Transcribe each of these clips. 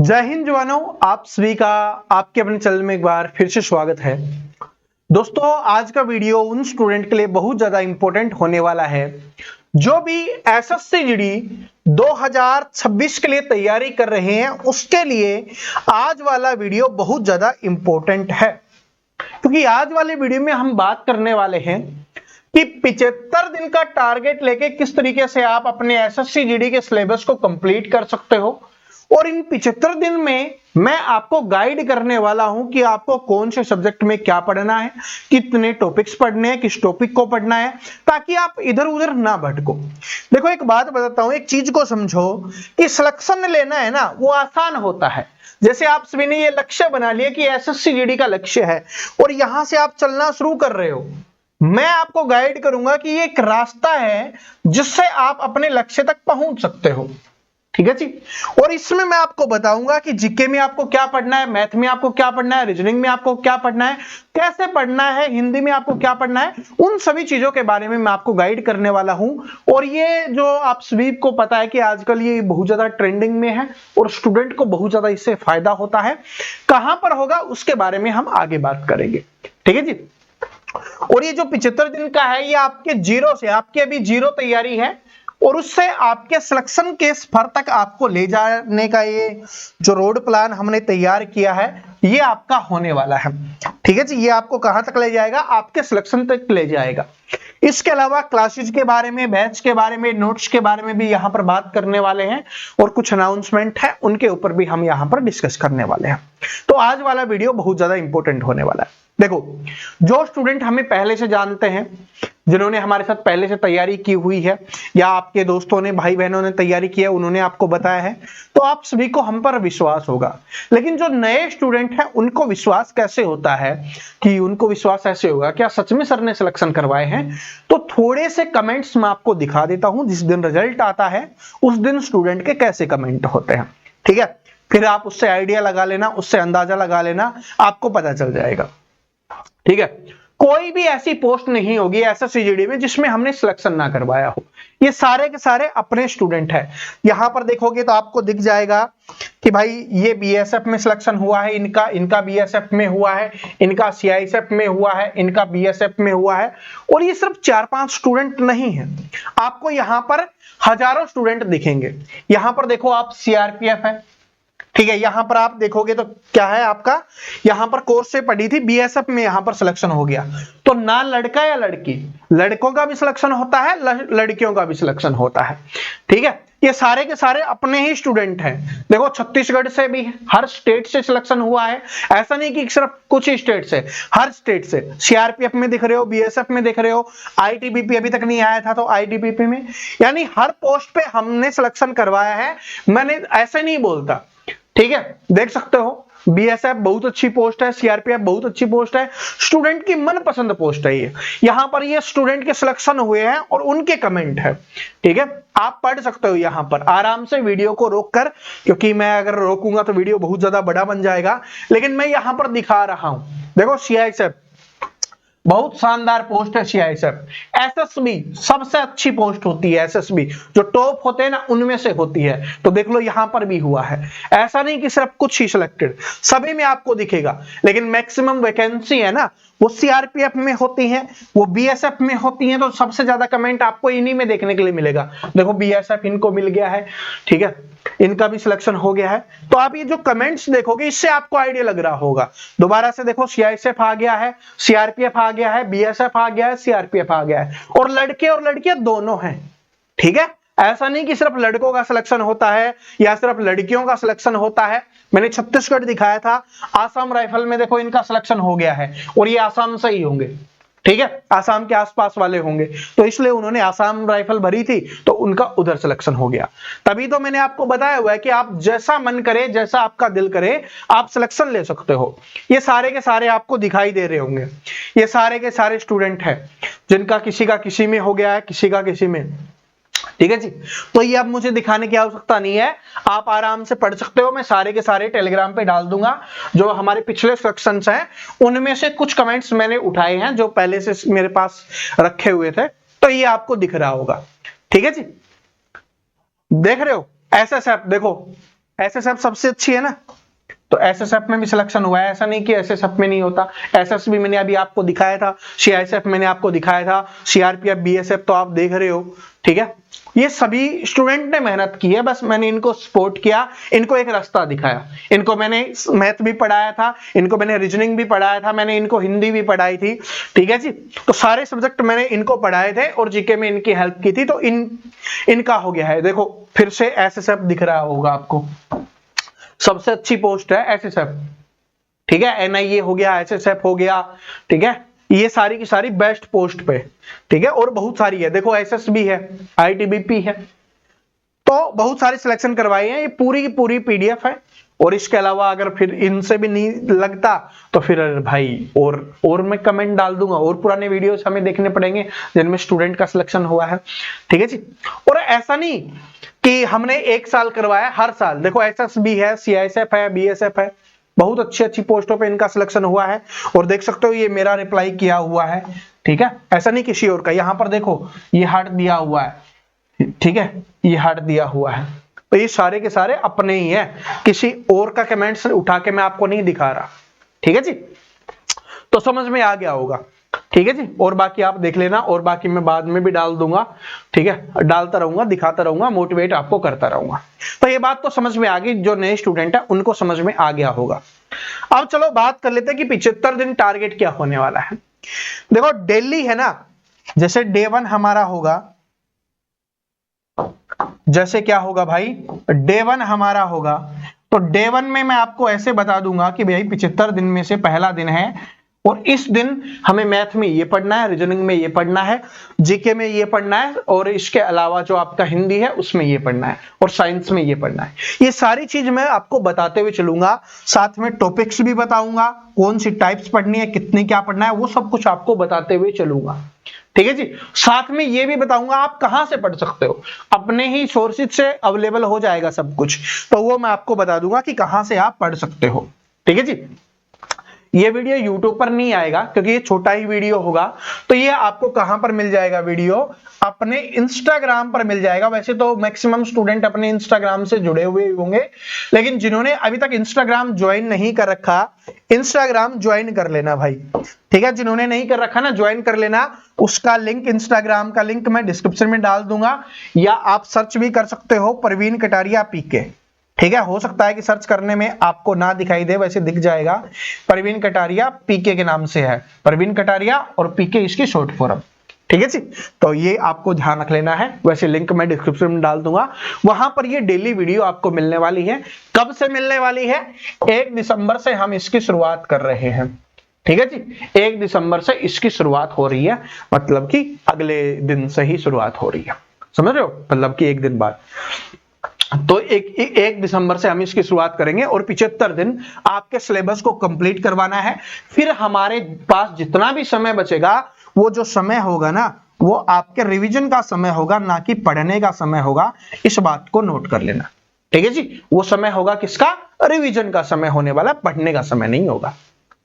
जय हिंद जवानों, आप सभी का आपके अपने चैनल में एक बार फिर से स्वागत है। दोस्तों, आज का वीडियो उन स्टूडेंट के लिए बहुत ज्यादा इंपॉर्टेंट होने वाला है जो भी एसएससी जीडी 2026 के लिए तैयारी कर रहे हैं। उसके लिए आज वाला वीडियो बहुत ज्यादा इंपॉर्टेंट है, क्योंकि आज वाले वीडियो में हम बात करने वाले हैं कि 75 दिन का टारगेट लेके किस तरीके से आप अपने एसएससी जीडी के सिलेबस को कंप्लीट कर सकते हो। और इन 75 दिन में मैं आपको गाइड करने वाला हूं कि आपको कौन से सब्जेक्ट में क्या पढ़ना है, कितने टॉपिक्स पढ़ने हैं, किस टॉपिक को पढ़ना है, ताकि आप इधर उधर ना भटको। देखो, एक बात बताता हूं, एक चीज को समझो कि सिलेक्शन लेना है ना, वो आसान होता है। जैसे आप सभी ने ये लक्ष्य बना लिया कि एसएससी जीडी का लक्ष्य है और यहां से आप चलना शुरू कर रहे हो। मैं आपको गाइड करूंगा कि ये एक रास्ता है जिससे आप अपने लक्ष्य तक पहुंच सकते हो। ठीक है जी। और इसमें मैं आपको बताऊंगा कि जीके में आपको क्या पढ़ना है, मैथ में आपको क्या पढ़ना है, रीजनिंग में आपको क्या पढ़ना है, कैसे पढ़ना है, हिंदी में आपको क्या पढ़ना है, उन सभी चीजों के बारे में मैं आपको गाइड करने वाला हूं। और ये जो आप सभी को पता है कि आजकल ये बहुत ज्यादा ट्रेंडिंग में है और स्टूडेंट को बहुत ज्यादा इससे फायदा होता है। कहां पर होगा उसके बारे में हम आगे बात करेंगे। ठीक है जी। और ये जो 75 दिन का है, ये आपके जीरो से, आपकी अभी जीरो तैयारी है और उससे आपके सिलेक्शन के स्तर तक आपको ले जाने का ये जो रोड प्लान हमने तैयार किया है, ये आपका होने वाला है। ठीक है जी। ये आपको कहां तक ले जाएगा? आपके सिलेक्शन तक ले जाएगा। इसके अलावा क्लासेज के बारे में, बैच के बारे में, नोट्स के बारे में भी यहां पर बात करने वाले हैं और कुछ अनाउंसमेंट है उनके ऊपर भी हम यहां पर डिस्कस करने वाले हैं। तो आज वाला वीडियो बहुत ज्यादा इंपॉर्टेंट होने वाला है। देखो, जो स्टूडेंट हमें पहले से जानते हैं, जिन्होंने हमारे साथ पहले से तैयारी की हुई है या आपके दोस्तों ने, भाई बहनों ने तैयारी की है, उन्होंने आपको बताया है, तो आप सभी को हम पर विश्वास होगा। लेकिन जो नए स्टूडेंट हैं उनको विश्वास कैसे होता है, कि उनको विश्वास ऐसे होगा क्या सच में सर ने सिलेक्शन करवाए हैं? तो थोड़े से कमेंट्स मैं आपको दिखा देता हूं। जिस दिन रिजल्ट आता है उस दिन स्टूडेंट के कैसे कमेंट होते हैं। ठीक है, फिर आप उससे आइडिया लगा लेना, उससे अंदाजा लगा लेना, आपको पता चल जाएगा। ठीक है, कोई भी ऐसी पोस्ट नहीं होगी एसएससी जीडी में जिसमें हमने सिलेक्शन ना करवाया हो। ये सारे के सारे अपने स्टूडेंट हैं। यहां पर देखोगे तो आपको दिख जाएगा कि भाई ये बीएसएफ में सिलेक्शन हुआ है, इनका बीएसएफ में हुआ है, इनका सीआईएसएफ में हुआ है, इनका बीएसएफ में हुआ है। और ये सिर्फ 4-5 स्टूडेंट नहीं है, आपको यहां पर हजारों स्टूडेंट दिखेंगे। यहां पर देखो, आप सीआरपीएफ है, ठीक है, यहां पर आप देखोगे तो क्या है आपका, यहां पर कोर्स से पढ़ी थी, बीएसएफ में यहां पर सिलेक्शन हो गया। तो ना लड़का या लड़की, लड़कों का भी सिलेक्शन होता है, लड़कियों का भी सिलेक्शन होता है। ठीक है, ये सारे के सारे अपने ही स्टूडेंट हैं। देखो, छत्तीसगढ़ से भी, हर स्टेट से सिलेक्शन हुआ है। ऐसा नहीं कि सिर्फ कुछ ही स्टेट से, हर स्टेट से। सीआरपीएफ में दिख रहे हो, बीएसएफ में दिख रहे हो, आईटीबीपी अभी तक नहीं आया था तो आईटीबीपी में, यानी हर पोस्ट पे हमने सिलेक्शन करवाया है। मैंने ऐसे नहीं बोलता। ठीक है, देख सकते हो, बीएसएफ बहुत अच्छी पोस्ट है, सीआरपीएफ बहुत अच्छी पोस्ट है, स्टूडेंट की मनपसंद पोस्ट है ये। यहां पर ये स्टूडेंट के सिलेक्शन हुए हैं और उनके कमेंट है। ठीक है, आप पढ़ सकते हो यहां पर आराम से वीडियो को रोककर, क्योंकि मैं अगर रोकूंगा तो वीडियो बहुत ज्यादा बड़ा बन जाएगा। लेकिन मैं यहां पर दिखा रहा हूं, देखो सीआईएसएफ बहुत शानदार पोस्ट है, सीआईएसएफ। एसएसबी सबसे अच्छी पोस्ट होती है, एसएसबी जो टॉप होते हैं ना उनमें से होती है। तो देख लो, यहां पर भी हुआ है। ऐसा नहीं कि सिर्फ कुछ ही सिलेक्टेड, सभी में आपको दिखेगा। लेकिन मैक्सिमम वैकेंसी है ना, वो सीआरपीएफ में होती है, वो बीएसएफ में होती है। तो सबसे ज्यादा कमेंट आपको इन्हीं में देखने के लिए मिलेगा। देखो, बीएसएफ इनको मिल गया है, ठीक है, इनका भी सिलेक्शन हो गया है। तो आप ये जो कमेंट्स देखोगे, इससे आपको आइडिया लग रहा होगा। दोबारा से देखो, सीआईएसएफ आ गया है, सीआरपीएफ आ गया है, बीएसएफ आ गया है, सीआरपीएफ आ गया है, और लड़के और लड़कियां दोनों हैं। ठीक है, ऐसा नहीं कि सिर्फ लड़कों का सिलेक्शन होता है या सिर्फ लड़कियों का सिलेक्शन होता है। मैंने छत्तीसगढ़ दिखाया था, आसाम राइफल में देखो इनका सिलेक्शन हो गया है और ये आसाम से ही होंगे। ठीक है, आसाम के आसपास वाले होंगे, तो इसलिए उन्होंने आसाम राइफल भरी थी तो उनका उधर सिलेक्शन हो गया। तभी तो मैंने आपको बताया हुआ है कि आप जैसा मन करे, जैसा आपका दिल करे, आप सिलेक्शन ले सकते हो। ये सारे के सारे आपको दिखाई दे रहे होंगे, ये सारे के सारे स्टूडेंट हैं जिनका किसी का किसी में हो गया है, किसी का किसी में। ठीक है जी। तो ये अब मुझे दिखाने की आवश्यकता नहीं है, आप आराम से पढ़ सकते हो। मैं सारे के सारे टेलीग्राम पे डाल दूंगा। जो हमारे पिछले सेक्शंस हैं उनमें से कुछ कमेंट्स मैंने उठाए हैं जो पहले से मेरे पास रखे हुए थे, तो ये आपको दिख रहा होगा। ठीक है जी, देख रहे हो एसएसएफ, देखो एसएसएफ सबसे अच्छी है ना, तो एसएसएफ में भी सिलेक्शन हुआ है, ऐसा नहीं कि एसएसएफ में नहीं होता। एसएसबी मैंने अभी आपको दिखाया था, सीआईएसएफ मैंने आपको दिखाया था, सीआरपीएफ, बीएसएफ तो आप देख रहे हो, ठीक है। ये सभी स्टूडेंट ने मेहनत की है, बस मैंने इनको सपोर्ट किया, इनको एक रास्ता दिखाया। इनको मैंने मैथ भी पढ़ाया था, इनको मैंने रीजनिंग भी पढ़ाया था, मैंने इनको हिंदी भी पढ़ाई थी, ठीक है जी। तो सारे सब्जेक्ट मैंने इनको पढ़ाए थे और जीके में इनकी हेल्प की थी, तो इनका हो गया है। देखो फिर से एसएसएफ दिख रहा होगा आपको, सबसे अच्छी पोस्ट है एसएसएफ, ठीक है। एनआईए हो गया, एसएसएफ हो गया, ठीक है। ये सारी की सारी बेस्ट पोस्ट पे, ठीक है। और बहुत सारी है, देखो एसएसबी है, आईटीबीपी है, तो बहुत सारे सिलेक्शन करवाए हैं। ये पूरी की पूरी पीडीएफ है। और इसके अलावा अगर फिर इनसे भी नहीं लगता तो फिर भाई और मैं कमेंट डाल दूंगा, और पुराने वीडियोस हमें देखने पड़ेंगे जिनमें स्टूडेंट का सिलेक्शन हुआ है, ठीक है जी। और ऐसा नहीं कि हमने एक साल करवाया, हर साल देखो एसएसबी है, सीआईएसएफ है, बीएसएफ है, बहुत अच्छी अच्छी पोस्टों पे इनका सिलेक्शन हुआ है। और देख सकते हो ये मेरा रिप्लाई किया हुआ है, ठीक है। ऐसा नहीं किसी और का, यहाँ पर देखो ये हार्ट दिया हुआ है, ठीक है, ये हार्ट दिया हुआ है, तो ये सारे के सारे अपने ही हैं, किसी और का कमेंट्स उठा के मैं आपको नहीं दिखा रहा, ठीक है जी। तो समझ में आ गया होगा, ठीक है जी। और बाकी आप देख लेना, और बाकी मैं बाद में भी डाल दूंगा, ठीक है, डालता रहूंगा, दिखाता रहूंगा, मोटिवेट आपको करता रहूंगा। तो ये बात तो समझ में आ गई, जो नए स्टूडेंट है उनको समझ में आ गया होगा। अब चलो बात कर लेते हैं कि 75 दिन टारगेट क्या होने वाला है। देखो डेली है ना, जैसे डे 1 हमारा होगा, जैसे क्या होगा भाई, डे 1 हमारा होगा, तो डे 1 में मैं आपको ऐसे बता दूंगा कि भाई 75 दिन में से पहला दिन है, और इस दिन हमें मैथ में ये पढ़ना है, रीजनिंग में ये पढ़ना है, जीके में ये पढ़ना है, और इसके अलावा जो आपका हिंदी है उसमें ये पढ़ना है, और साइंस में ये पढ़ना है। ये सारी चीज मैं आपको बताते हुए चलूंगा, साथ में टॉपिक्स भी बताऊंगा, कौन सी टाइप्स पढ़नी है, कितनी क्या पढ़ना है, वो सब कुछ आपको बताते हुए चलूंगा, ठीक है जी। साथ में ये भी बताऊंगा आप कहां से पढ़ सकते हो, अपने ही सोर्सेज से अवेलेबल हो जाएगा सब कुछ, तो वो मैं आपको बता दूंगा कि कहां से आप पढ़ सकते हो, ठीक है जी। ये वीडियो YouTube पर नहीं आएगा क्योंकि ये छोटा ही वीडियो होगा, तो ये आपको कहां पर मिल जाएगा वीडियो, अपने इंस्टाग्राम पर मिल जाएगा। वैसे तो मैक्सिमम स्टूडेंट अपने इंस्टाग्राम से जुड़े हुए होंगे, लेकिन जिन्होंने अभी तक इंस्टाग्राम ज्वाइन नहीं कर रखा, इंस्टाग्राम ज्वाइन कर लेना भाई, ठीक है। जिन्होंने नहीं कर रखा ना, ज्वाइन कर लेना। उसका लिंक, इंस्टाग्राम का लिंक मैं डिस्क्रिप्शन में डाल दूंगा, या आप सर्च भी कर सकते हो प्रवीण कटारिया पीके, ठीक है। हो सकता है कि सर्च करने में आपको ना दिखाई दे, वैसे दिख जाएगा, प्रवीण कटारिया पीके के नाम से है, प्रवीण कटारिया और पीके इसकी शॉर्ट फॉर्म, ठीक है जी। तो ये आपको ध्यान रख लेना है। वैसे लिंक मैं डिस्क्रिप्शन में डाल दूंगा, वहां पर ये डेली वीडियो आपको मिलने वाली है। कब से मिलने वाली है? 1 दिसंबर से हम इसकी शुरुआत कर रहे हैं, ठीक है जी। 1 दिसंबर से इसकी शुरुआत हो रही है, मतलब कि अगले दिन से ही शुरुआत हो रही है, समझ रहे हो, मतलब कि 1 दिन बाद। तो 1 दिसंबर से हम इसकी शुरुआत करेंगे, और 75 दिन आपके सिलेबस को कंप्लीट करवाना है। फिर हमारे पास जितना भी समय बचेगा, वो जो समय होगा ना, वो आपके रिवीजन का समय होगा, ना कि पढ़ने का समय होगा। इस बात को नोट कर लेना, ठीक है जी। वो समय होगा किसका? रिवीजन का समय होने वाला, पढ़ने का समय नहीं होगा,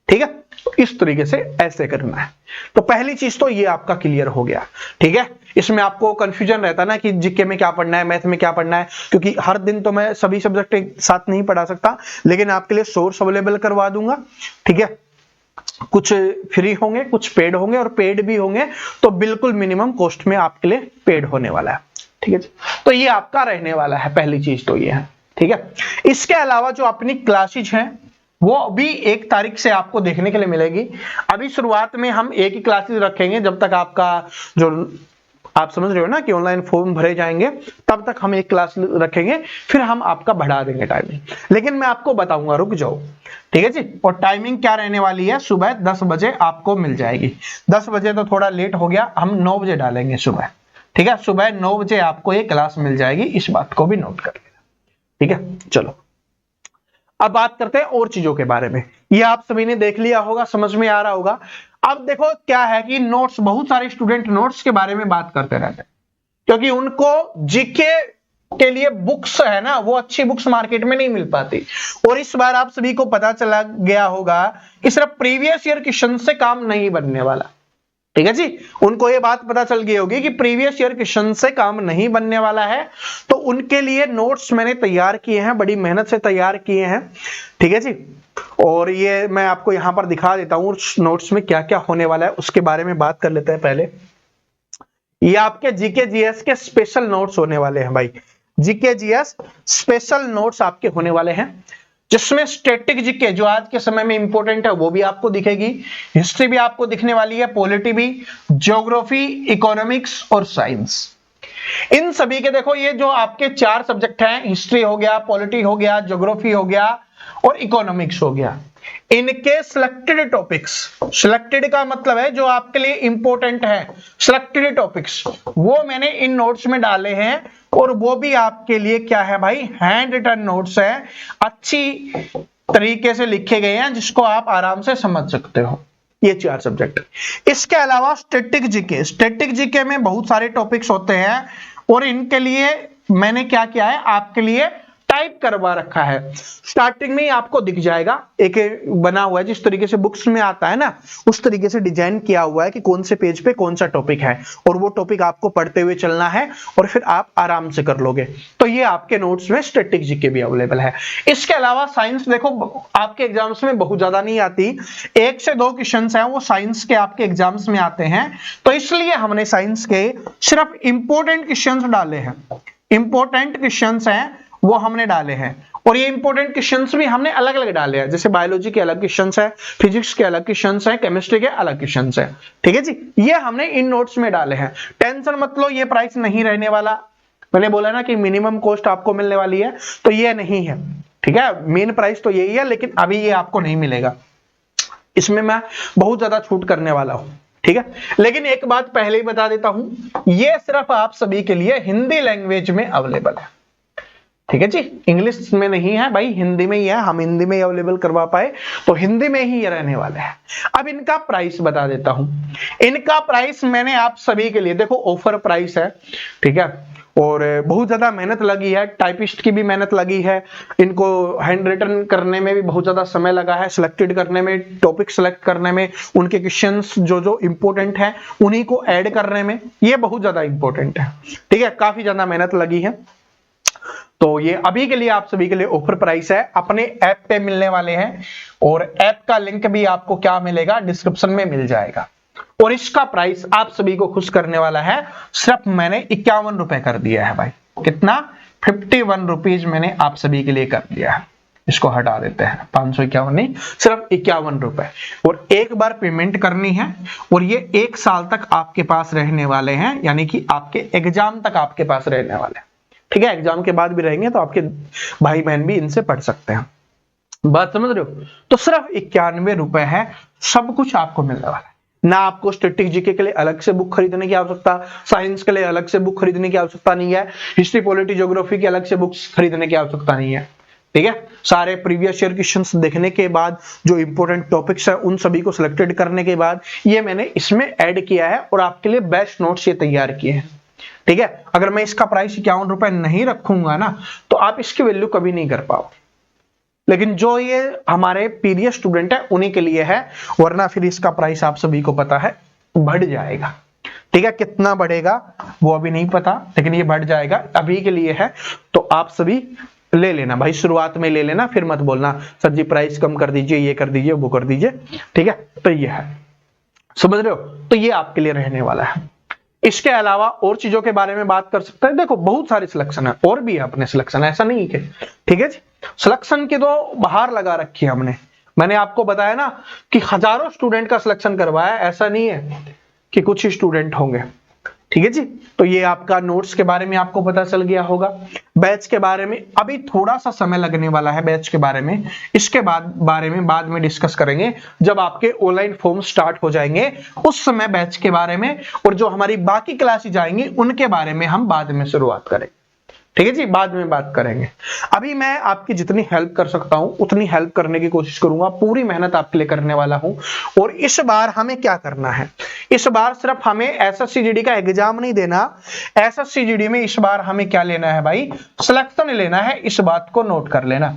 ठीक है। तो इस तरीके से ऐसे करना है। तो पहली चीज तो ये आपका क्लियर हो गया, ठीक है। इसमें आपको कंफ्यूजन रहता ना कि जीके में क्या पढ़ना है, मैथ में क्या पढ़ना है, क्योंकि हर दिन तो मैं सभी सब्जेक्ट एक साथ नहीं पढ़ा सकता, लेकिन आपके लिए सोर्स अवेलेबल करवा दूंगा, ठीक है। कुछ फ्री होंगे, कुछ पेड होंगे, और पेड भी होंगे तो बिल्कुल मिनिमम कॉस्ट में आपके लिए पेड होने वाला है, ठीक है। तो ये आपका रहने वाला है, पहली चीज तो ये है, ठीक है। इसके अलावा जो अपनी क्लासेज हैं वो अभी 1 तारीख से आपको देखने के लिए मिलेगी। अभी शुरुआत में हम एक ही क्लासेस रखेंगे, जब तक आपका जो आप समझ रहे हो ना कि ऑनलाइन फॉर्म भरे जाएंगे, तब तक हम एक क्लास रखेंगे, फिर हम आपका बढ़ा देंगे टाइमिंग। लेकिन मैं आपको बताऊंगा, रुक जाओ, ठीक है जी। और टाइमिंग क्या रहने वाली है? सुबह 10 बजे आपको मिल जाएगी। 10 बजे तो थोड़ा लेट हो गया, हम 9 बजे डालेंगे सुबह, ठीक है। सुबह 9 बजे आपको ये क्लास मिल जाएगी, इस बात को भी नोट कर लेना, ठीक है। चलो अब बात करते हैं और चीजों के बारे में। ये आप सभी ने देख लिया होगा, समझ में आ रहा होगा। अब देखो क्या है कि नोट्स, बहुत सारे स्टूडेंट नोट्स के बारे में बात करते रहते हैं, क्योंकि उनको जीके के लिए बुक्स है ना, वो अच्छी बुक्स मार्केट में नहीं मिल पाती। और इस बार आप सभी को पता चला गया होगा कि सिर्फ प्रीवियस ईयर क्वेश्चन से काम नहीं बनने वाला, ठीक है जी, उनको ये बात पता चल गई होगी कि प्रीवियस ईयर क्वेश्चन से काम नहीं बनने वाला है, तो उनके लिए नोट्स मैंने तैयार किए हैं, बड़ी मेहनत से तैयार किए हैं। ठीक है जी, और ये मैं आपको यहां पर दिखा देता हूं नोट्स में क्या क्या होने वाला है, उसके बारे में बात कर लेते हैं पहले। ये आपके जीके जीएस के स्पेशल नोट्स होने वाले हैं भाई, जीके जीएस स्पेशल नोट्स आपके होने वाले हैं, जिसमें स्टैटिक जीके जो आज के समय में इंपॉर्टेंट है वो भी आपको दिखेगी, हिस्ट्री भी आपको दिखने वाली है, पॉलिटी भी, ज्योग्राफी, इकोनॉमिक्स और साइंस। इन सभी के देखो ये जो आपके 4 सब्जेक्ट हैं, हिस्ट्री हो गया, पॉलिटी हो गया, ज्योग्राफी हो गया और इकोनॉमिक्स हो गया, इनके सिलेक्टेड टॉपिक्स, सिलेक्टेड का मतलब है जो आपके लिए इंपॉर्टेंट है, सिलेक्टेड टॉपिक्स वो मैंने इन नोट्स में डाले हैं, और वो भी आपके लिए क्या है भाई, हैंड रिटन नोट्स है, अच्छी तरीके से लिखे गए हैं, जिसको आप आराम से समझ सकते हो। ये 4 सब्जेक्ट। इसके अलावा स्टैटिक जीके, स्टैटिक जीके में बहुत सारे टॉपिक्स होते हैं, और इनके लिए मैंने क्या किया है, आपके लिए टाइप करवा रखा है। स्टार्टिंग में ही आपको दिख जाएगा, एक बना हुआ है जिस तरीके से बुक्स में आता है ना, उस तरीके से डिजाइन किया हुआ है कि कौन से पेज पे कौन सा टॉपिक है, और वो टॉपिक आपको पढ़ते हुए चलना है, और फिर आप आराम से कर लोगे। तो ये आपके नोट्स में स्टैटिक जीके भी अवेलेबल है। इसके अलावा साइंस देखो आपके एग्जाम्स में बहुत ज्यादा नहीं आती, 1 से 2 क्वेश्चन हैं वो साइंस के आपके एग्जाम्स में आते हैं, तो इसलिए हमने साइंस के सिर्फ इंपॉर्टेंट क्वेश्चन डाले हैं, इंपॉर्टेंट क्वेश्चन हैं वो हमने डाले हैं, और ये इंपॉर्टेंट क्वेश्चंस भी हमने अलग अलग डाले हैं, जैसे बायोलॉजी के अलग क्वेश्चंस है, फिजिक्स के अलग क्वेश्चंस है, केमिस्ट्री के अलग क्वेश्चंस है। ठीक है जी, ये हमने इन नोट्स में डाले हैं। टेंशन मत लो, ये प्राइस नहीं रहने वाला, मैंने बोला ना कि मिनिमम कॉस्ट आपको मिलने वाली है, तो ये नहीं है। ठीक है, मेन प्राइस तो यही है, लेकिन अभी ये आपको नहीं मिलेगा, इसमें मैं बहुत ज्यादा छूट करने वाला हूं। ठीक है, लेकिन एक बात पहले ही बता देता हूं, ये सिर्फ आप सभी के लिए हिंदी लैंग्वेज में अवेलेबल है। ठीक है जी, इंग्लिश में नहीं है भाई, हिंदी में ही है, हम हिंदी में ही अवेलेबल करवा पाए, तो हिंदी में ही ये रहने वाला है। अब इनका प्राइस बता देता हूं, इनका प्राइस मैंने आप सभी के लिए, देखो ऑफर प्राइस है, ठीक है, और बहुत ज्यादा मेहनत लगी है, टाइपिस्ट की भी मेहनत लगी है, इनको हैंड रिटन करने में भी बहुत ज्यादा समय लगा है, सिलेक्टेड करने में, टॉपिक सिलेक्ट करने में, उनके क्वेश्चंस जो जो इंपॉर्टेंट है उन्हीं को ऐड करने में, ये बहुत ज्यादा इंपॉर्टेंट है। ठीक है, काफी ज्यादा मेहनत लगी है, तो ये अभी के लिए आप सभी के लिए ऑफर प्राइस है, अपने ऐप पे मिलने वाले हैं, और ऐप का लिंक भी आपको क्या मिलेगा, डिस्क्रिप्शन में मिल जाएगा। और इसका प्राइस आप सभी को खुश करने वाला है, सिर्फ मैंने 51 रुपए कर दिया है भाई, कितना, 51 रुपीज मैंने आप सभी के लिए कर दिया है। इसको हटा देते हैं, 551 नहीं, सिर्फ 51 रुपए, और एक बार पेमेंट करनी है, और ये 1 साल तक आपके पास रहने वाले हैं, यानी कि आपके एग्जाम तक आपके पास रहने वाले हैं। ठीक है, एग्जाम के बाद भी रहेंगे तो आपके भाई बहन भी इनसे पढ़ सकते हैं, बात समझ रहे हो। तो सिर्फ 91 रुपए है, सब कुछ आपको मिलने वाला है, ना आपको स्टैटिक जीके के लिए अलग से बुक खरीदने की आवश्यकता, साइंस के लिए अलग से बुक खरीदने की आवश्यकता नहीं है, हिस्ट्री पॉलिटी ज्योग्राफी की अलग से बुक्स खरीदने की आवश्यकता नहीं है। ठीक है, सारे प्रीवियस ईयर क्वेश्चंस देखने के बाद, जो इंपॉर्टेंट टॉपिक्स है उन सभी को सिलेक्टेड करने के बाद, ये मैंने इसमें ऐड किया है, और आपके लिए बेस्ट नोट्स ये तैयार किए हैं। ठीक है, अगर मैं इसका प्राइस 51 रुपए नहीं रखूंगा ना, तो आप इसकी वैल्यू कभी नहीं कर पाओगे, लेकिन जो ये हमारे पीरियड स्टूडेंट है उन्हीं के लिए है, वरना फिर इसका प्राइस आप सभी को पता है बढ़ जाएगा। ठीक है, कितना बढ़ेगा वो अभी नहीं पता, लेकिन ये बढ़ जाएगा, अभी के लिए है, तो आप सभी ले लेना भाई, शुरुआत में ले लेना, फिर मत बोलना सर जी प्राइस कम कर दीजिए, ये कर दीजिए, वो कर दीजिए। ठीक है, तो ये है, समझ रहे हो, तो ये आपके लिए रहने वाला है। इसके अलावा और चीजों के बारे में बात कर सकते हैं, देखो बहुत सारी सिलेक्शन है, और भी है अपने सिलेक्शन, ऐसा नहीं है। ठीक है जी, सिलेक्शन की तो बाहर लगा रखी है हमने, मैंने आपको बताया ना कि हजारों स्टूडेंट का सिलेक्शन करवाया, ऐसा नहीं है कि कुछ ही स्टूडेंट होंगे। ठीक है जी, तो ये आपका नोट्स के बारे में आपको पता चल गया होगा। बैच के बारे में अभी थोड़ा सा समय लगने वाला है, बैच के बारे में, इसके बारे में बाद में डिस्कस करेंगे, जब आपके ऑनलाइन फॉर्म स्टार्ट हो जाएंगे उस समय बैच के बारे में, और जो हमारी बाकी क्लासेस आएंगी उनके बारे में हम बाद में शुरुआत करेंगे। ठीक है जी, बाद में बात करेंगे। अभी मैं आपकी जितनी हेल्प कर सकता हूं उतनी हेल्प करने की कोशिश करूंगा, पूरी मेहनत आपके लिए करने वाला हूं। और इस बार हमें क्या करना है, इस बार सिर्फ हमें एसएससी जीडी का एग्जाम नहीं देना, एसएससी जीडी में इस बार हमें क्या लेना है भाई, सिलेक्शन लेना है। इस बात को नोट कर लेना,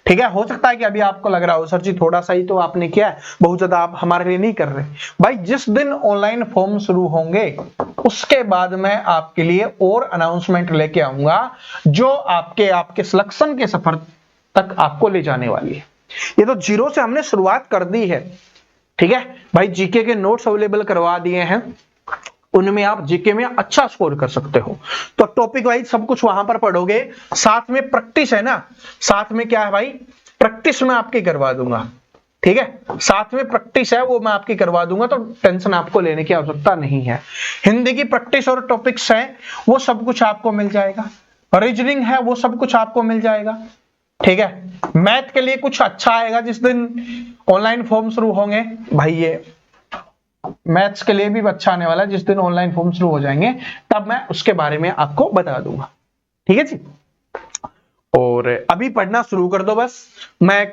ठीक है। हो सकता है कि अभी आपको लग रहा हो सर जी थोड़ा सा ही तो आपने किया है, बहुत ज्यादा आप हमारे लिए नहीं कर रहे। भाई जिस दिन ऑनलाइन फॉर्म शुरू होंगे उसके बाद मैं आपके लिए और अनाउंसमेंट लेके आऊंगा जो आपके सिलेक्शन के सफर तक आपको ले जाने वाली है। ये तो जीरो से हमने शुरुआत कर दी है, ठीक है भाई। जीके के नोट्स अवेलेबल करवा दिए हैं, उनमें आप जीके में अच्छा स्कोर कर सकते हो। तो टॉपिक वाइज सब कुछ वहां पर पढ़ोगे, साथ में प्रैक्टिस है ना, साथ में क्या है भाई, प्रैक्टिस मैं आपकी करवा दूंगा, ठीक है। साथ में प्रैक्टिस है वो मैं आपकी करवा दूंगा, तो टेंशन आपको लेने की आवश्यकता नहीं है। हिंदी की प्रैक्टिस और टॉपिक्स है वो सब कुछ आपको मिल जाएगा, रीजनिंग है वो सब कुछ आपको मिल जाएगा, ठीक है। मैथ के लिए कुछ अच्छा आएगा जिस दिन ऑनलाइन फॉर्म शुरू होंगे, भाई ये मैथ्स के लिए भी अच्छा आने वाला है जिस दिन ऑनलाइन फॉर्म शुरू हो जाएंगे, तब मैं उसके बारे में आपको बता दूंगा, ठीक है जी। और अभी पढ़ना शुरू कर दो बस। मैं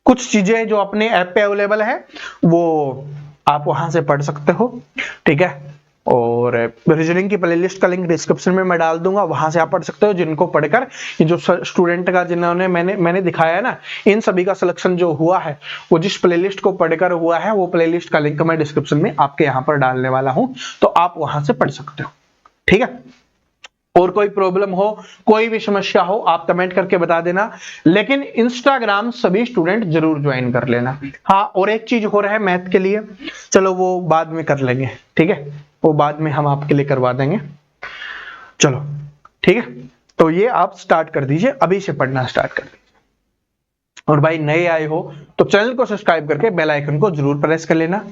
कुछ चीजें जो अपने ऐप पे अवेलेबल है वो आप वहां से पढ़ सकते हो, ठीक है। और रीजनिंग की प्लेलिस्ट का लिंक डिस्क्रिप्शन में मैं डाल दूंगा, वहां से आप पढ़ सकते हो। जिनको पढ़कर ये जो स्टूडेंट का जिन्होंने मैंने दिखाया है ना, इन सभी का सिलेक्शन जो हुआ है वो जिस प्लेलिस्ट को पढ़कर हुआ है, वो प्लेलिस्ट का लिंक मैं डिस्क्रिप्शन में आपके यहाँ पर डालने वाला हूं, तो आप वहां से पढ़ सकते हो, ठीक है। और कोई प्रॉब्लम हो, कोई भी समस्या हो, आप कमेंट करके बता देना। लेकिन इंस्टाग्राम सभी स्टूडेंट जरूर ज्वाइन कर लेना। हाँ, और एक चीज हो रहा है मैथ के लिए, चलो वो बाद में कर लेंगे, ठीक है, वो बाद में हम आपके लिए करवा देंगे, चलो ठीक है। तो ये आप स्टार्ट कर दीजिए, अभी से पढ़ना स्टार्ट कर दीजिए। और भाई नए आए हो तो चैनल को सब्सक्राइब करके बेल आइकन को जरूर प्रेस कर लेना।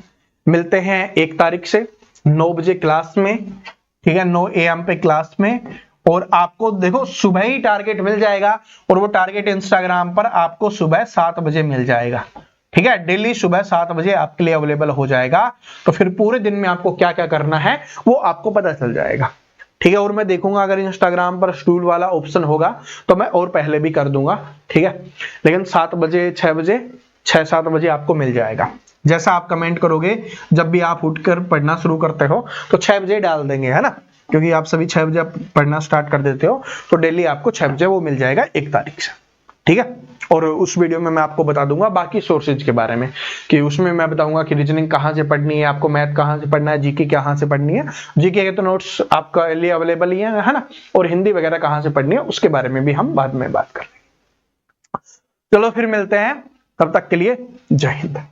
मिलते हैं 1 तारीख से 9 बजे क्लास में, ठीक है, 9 AM पे क्लास में। और आपको देखो सुबह ही टारगेट मिल जाएगा, और वो टारगेट इंस्टाग्राम पर आपको सुबह 7 बजे मिल जाएगा, ठीक है। डेली सुबह 7 बजे आपके लिए अवेलेबल हो जाएगा। तो फिर पूरे दिन में आपको क्या क्या करना है वो आपको पता चल जाएगा, ठीक है। और मैं देखूंगा अगर इंस्टाग्राम पर शेड्यूल वाला ऑप्शन होगा तो मैं और पहले भी कर दूंगा, ठीक है। लेकिन 7 बजे 6 बजे 6-7 बजे आपको मिल जाएगा। जैसा आप कमेंट करोगे जब भी आप उठकर पढ़ना शुरू करते हो तो 6 बजे डाल देंगे, है ना, क्योंकि आप सभी 6 बजे पढ़ना स्टार्ट कर देते हो, तो डेली आपको 6 बजे वो मिल जाएगा 1 तारीख से, ठीक है। और उस वीडियो में मैं आपको बता दूंगा बाकी सोर्सेज के बारे में, कि उसमें मैं बताऊंगा कि रीजनिंग कहाँ से पढ़नी है, आपको मैथ कहाँ से पढ़ना है, जीके कहाँ से पढ़नी है, जीके के तो नोट्स आपका लिए अवेलेबल ही है ना, और हिंदी वगैरह कहाँ से पढ़नी है उसके बारे में भी हम बाद में बात करेंगे। चलो फिर मिलते हैं, तब तक के लिए जय हिंद।